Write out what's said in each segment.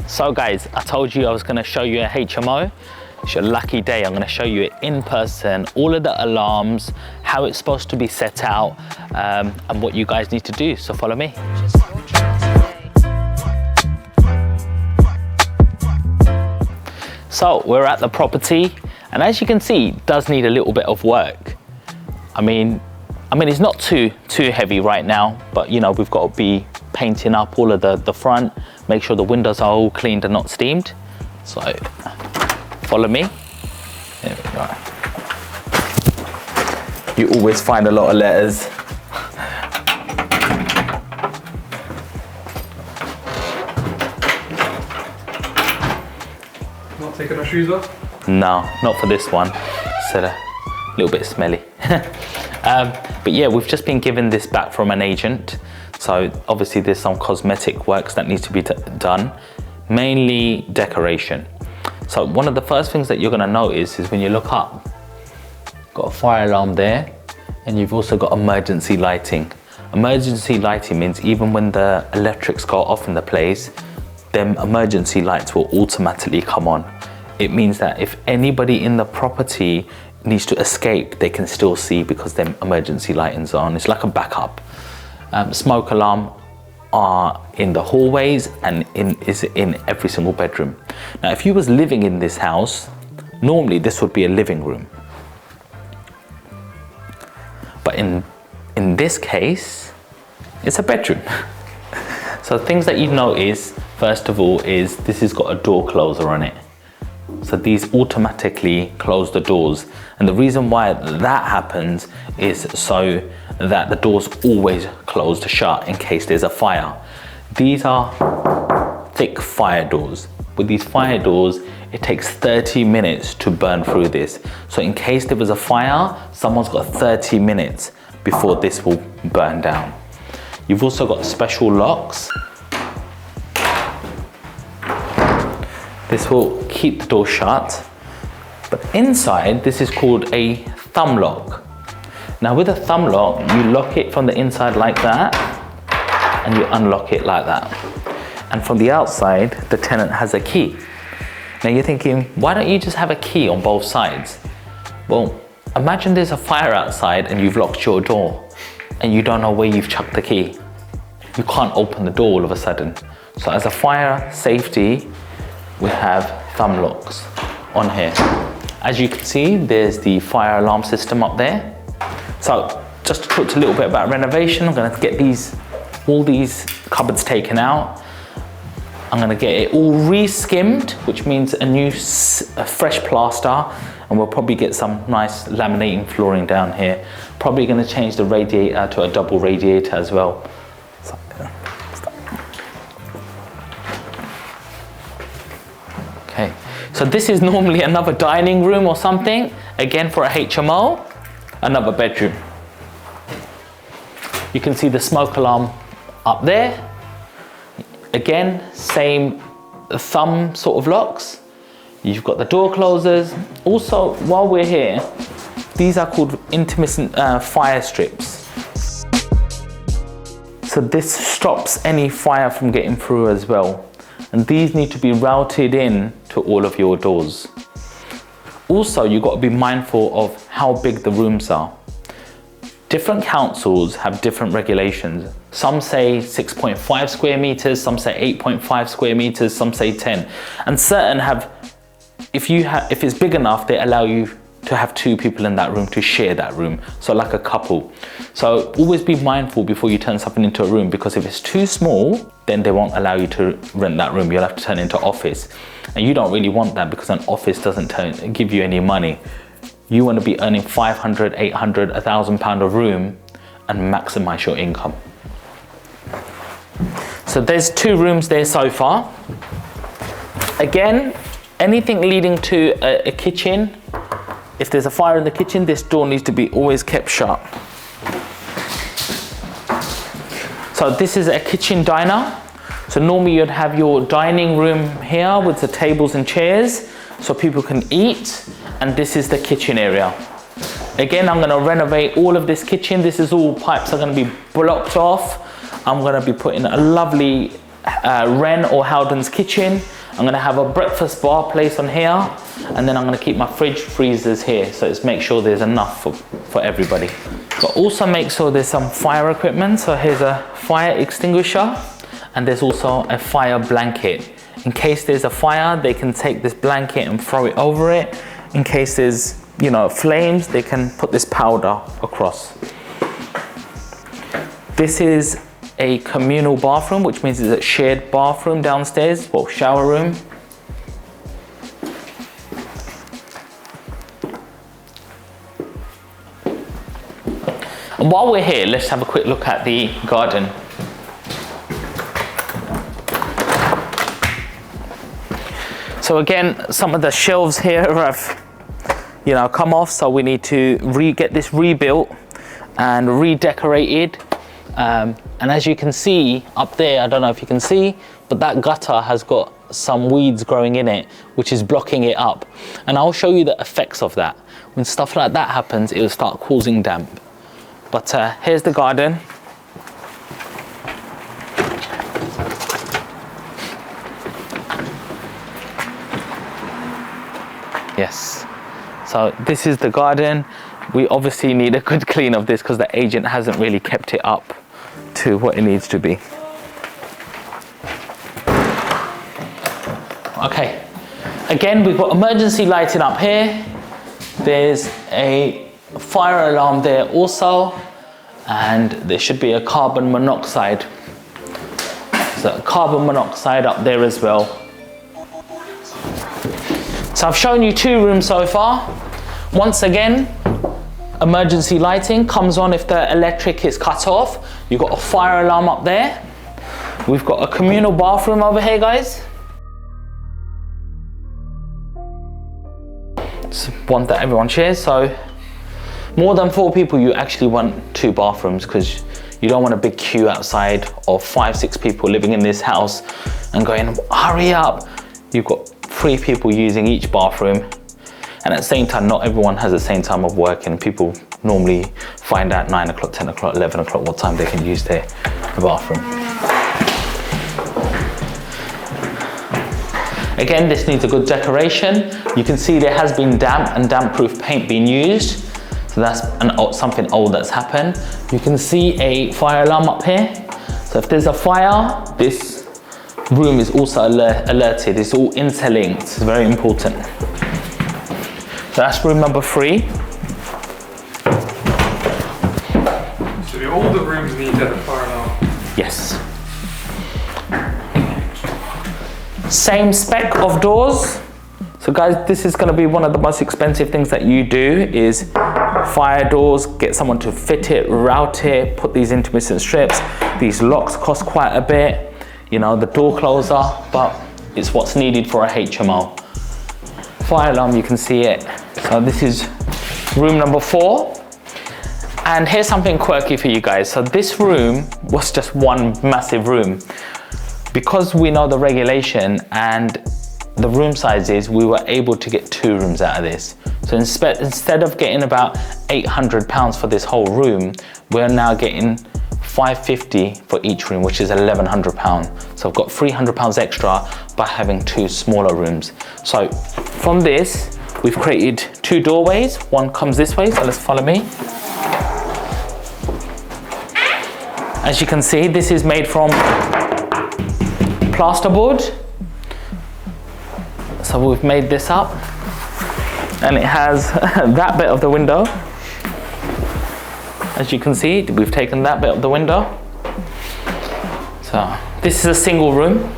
So guys, I told you I was going to show you a HMO. It's your lucky day. I'm going to show you it in person, all of the alarms, how it's supposed to be set out, and what you guys need to do. So follow me. So we're at the property, and as you can see, it does need a little bit of work. I mean it's not too heavy right now, but you know, we've got to be painting up all of the front, make sure the windows are all cleaned and not steamed. So follow me. There we go. You always find a lot of letters. Not taking our shoes off? No, not for this one. It's a little bit smelly. But yeah, we've just been given this back from an agent. So obviously there's some cosmetic works that needs to be done, mainly decoration. So one of the first things that you're gonna notice is when you look up, got a fire alarm there, and you've also got emergency lighting. Emergency lighting means even when the electrics go off in the place, them emergency lights will automatically come on. It means that if anybody in the property needs to escape, they can still see because them emergency lighting's on. It's like a backup. Smoke alarm are in the hallways and is in every single bedroom. Now, if you was living in this house, normally this would be a living room. But in this case, it's a bedroom. So things that you notice, first of all, is this has got a door closer on it. So these automatically close the doors. And the reason why that happens is so that the door's always closed shut in case there's a fire. These are thick fire doors. With these fire doors, it takes 30 minutes to burn through this. So in case there was a fire, someone's got 30 minutes before this will burn down. You've also got special locks. This will keep the door shut, but inside this is called a thumb lock. Now with a thumb lock, you lock it from the inside like that, and you unlock it like that. And from the outside, the tenant has a key. Now you're thinking, why don't you just have a key on both sides? Well, imagine there's a fire outside and you've locked your door and you don't know where you've chucked the key. You can't open the door all of a sudden. So as a fire safety, we have thumb locks on here. As you can see, there's the fire alarm system up there. So just to talk a little bit about renovation, I'm gonna get all these cupboards taken out. I'm gonna get it all re-skimmed, which means a fresh plaster, and we'll probably get some nice laminating flooring down here. Probably gonna change the radiator to a double radiator as well. Okay, so this is normally another dining room or something. Again, for a HMO, another bedroom. You can see the smoke alarm up there. Again, same thumb sort of locks. You've got the door closers. Also, while we're here, these are called intermittent fire strips. So this stops any fire from getting through as well. And these need to be routed in to all of your doors. Also, you've got to be mindful of how big the rooms are. Different councils have different regulations. Some say 6.5 square meters, some say 8.5 square meters, some say 10. And certain have, if it's big enough, they allow you to have 2 people in that room to share that room. So like a couple. So always be mindful before you turn something into a room, because if it's too small, then they won't allow you to rent that room. You'll have to turn it into office. And you don't really want that, because an office doesn't give you any money. You want to be earning 500, 800, £1,000 a room and maximize your income. So there's 2 rooms there so far. Again, anything leading to a kitchen, if there's a fire in the kitchen, this door needs to be always kept shut. So this is a kitchen diner. So normally you'd have your dining room here with the tables and chairs so people can eat, and this is the kitchen area. Again, I'm gonna renovate all of this kitchen. This is all pipes are gonna be blocked off. I'm gonna be putting a lovely Ren or Howden's kitchen. I'm gonna have a breakfast bar place on here, and then I'm gonna keep my fridge, freezers here, so it's make sure there's enough for everybody. But also make sure there's some fire equipment. So here's a fire extinguisher, and there's also a fire blanket. In case there's a fire, they can take this blanket and throw it over it. In case there's, you know, flames, they can put this powder across. This is a communal bathroom, which means it's a shared bathroom downstairs, well, shower room. And while we're here, let's have a quick look at the garden. So again, some of the shelves here have, you know, come off, so we need to get this rebuilt and redecorated. And as you can see up there, I don't know if you can see, but that gutter has got some weeds growing in it, which is blocking it up. And I'll show you the effects of that. When stuff like that happens, it will start causing damp. But here's the garden. Yes, so this is the garden. We obviously need a good clean of this because the agent hasn't really kept it up to what it needs to be. Okay, again, we've got emergency lighting up here. There's a fire alarm there also, and there should be a carbon monoxide. So carbon monoxide up there as well. So I've shown you 2 rooms so far. Once again, emergency lighting comes on if the electric is cut off. You've got a fire alarm up there. We've got a communal bathroom over here, guys. It's one that everyone shares. So more than 4 people, you actually want 2 bathrooms because you don't want a big queue outside of 5-6 people living in this house and going, hurry up. You've got 3 people using each bathroom, and at the same time, not everyone has the same time of working. People normally find out 9 o'clock, 10 o'clock, 11 o'clock what time they can use the bathroom. Again, this needs a good decoration. You can see there has been damp and damp-proof paint being used. So that's something old that's happened. You can see a fire alarm up here. So if there's a fire, this room is also alerted. It's all interlinked. It's very important. So that's room number 3. So all the rooms need a fire alarm? Yes. Same spec of doors. So guys, this is going to be one of the most expensive things that you do is fire doors. Get someone to fit it, route it, put these intermittent strips. These locks cost quite a bit. You know, the door closer, but it's what's needed for a HMO. Fire alarm, you can see it. So this is room number 4. And here's something quirky for you guys. So this room was just one massive room. Because we know the regulation and the room sizes, we were able to get 2 rooms out of this. So instead of getting about £800 for this whole room, we're now getting £550 for each room, which is £1,100. So I've got £300 extra by having 2 smaller rooms. So from this, we've created 2 doorways. One comes this way, so let's follow me. As you can see, this is made from plasterboard. So we've made this up, and it has that bit of the window. As you can see, we've taken that bit of the window. So this is a single room.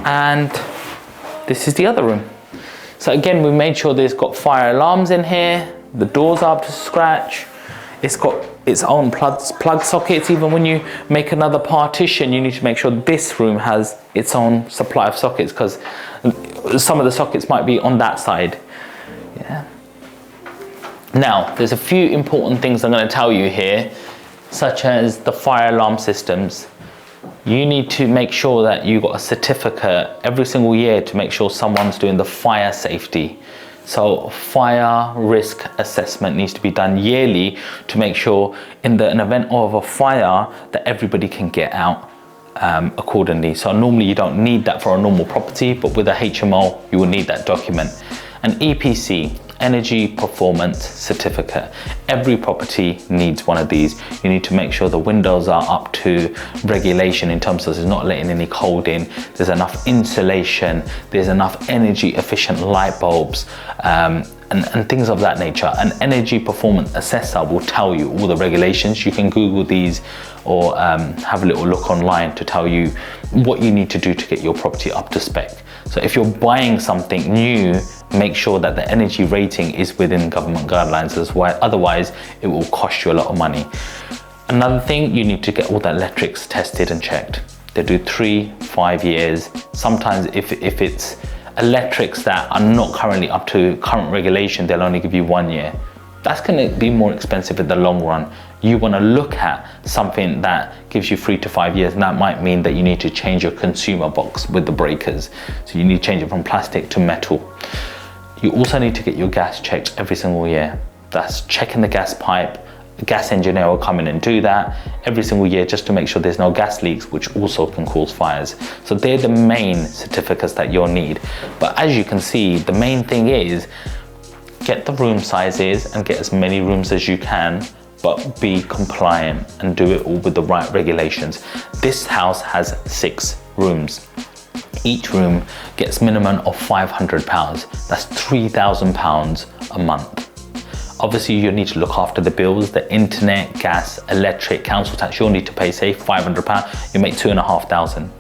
And this is the other room. So again, we made sure there's got fire alarms in here. The doors are up to scratch. It's got its own plug sockets. Even when you make another partition, you need to make sure this room has its own supply of sockets, because some of the sockets might be on that side. Yeah. Now, there's a few important things I'm going to tell you here, such as the fire alarm systems. You need to make sure that you've got a certificate every single year to make sure someone's doing the fire safety. So fire risk assessment needs to be done yearly to make sure in an event of a fire that everybody can get out accordingly. So normally you don't need that for a normal property, but with a HMO, you will need that document. An EPC, Energy Performance Certificate. Every property needs one of these. You need to make sure the windows are up to regulation in terms of it's not letting any cold in, there's enough insulation, there's enough energy efficient light bulbs, and things of that nature. An energy performance assessor will tell you all the regulations. You can Google these or have a little look online to tell you what you need to do to get your property up to spec. So if you're buying something new, make sure that the energy rating is within government guidelines as well. Otherwise, it will cost you a lot of money. Another thing, you need to get all the electrics tested and checked. They do 3-5 years. Sometimes if it's electrics that are not currently up to current regulation, they'll only give you 1 year. That's going to be more expensive in the long run. You want to look at something that gives you 3 to 5 years, and that might mean that you need to change your consumer box with the breakers. So you need to change it from plastic to metal. You also need to get your gas checked every single year. That's checking the gas pipe. The gas engineer will come in and do that every single year just to make sure there's no gas leaks, which also can cause fires. So they're the main certificates that you'll need. But as you can see, the main thing is get the room sizes and get as many rooms as you can, but be compliant and do it all with the right regulations. This house has 6 rooms. Each room gets minimum of £500. That's £3,000 a month. Obviously, you need to look after the bills, the internet, gas, electric, council tax. You'll need to pay, say, £500. You make £2,500.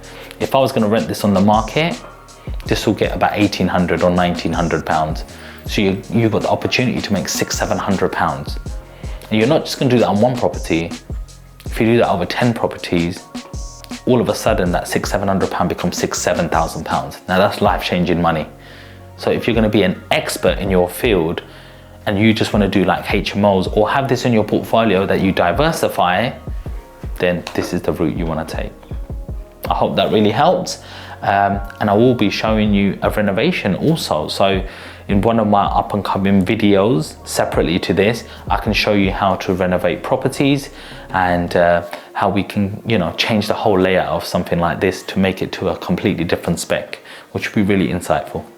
If I was going to rent this on the market, this will get about £1,800 or £1,900. So you've got the opportunity to make £600-700. And you're not just going to do that on one property. If you do that over 10 properties, all of a sudden that £600-700 becomes £6,000-7,000. Now that's life-changing money. So if you're going to be an expert in your field and you just want to do like HMOs or have this in your portfolio that you diversify, then this is the route you want to take. I hope that really helps. And I will be showing you a renovation also. So in one of my up and coming videos separately to this, I can show you how to renovate properties and how we can, change the whole layout of something like this to make it to a completely different spec, which would be really insightful.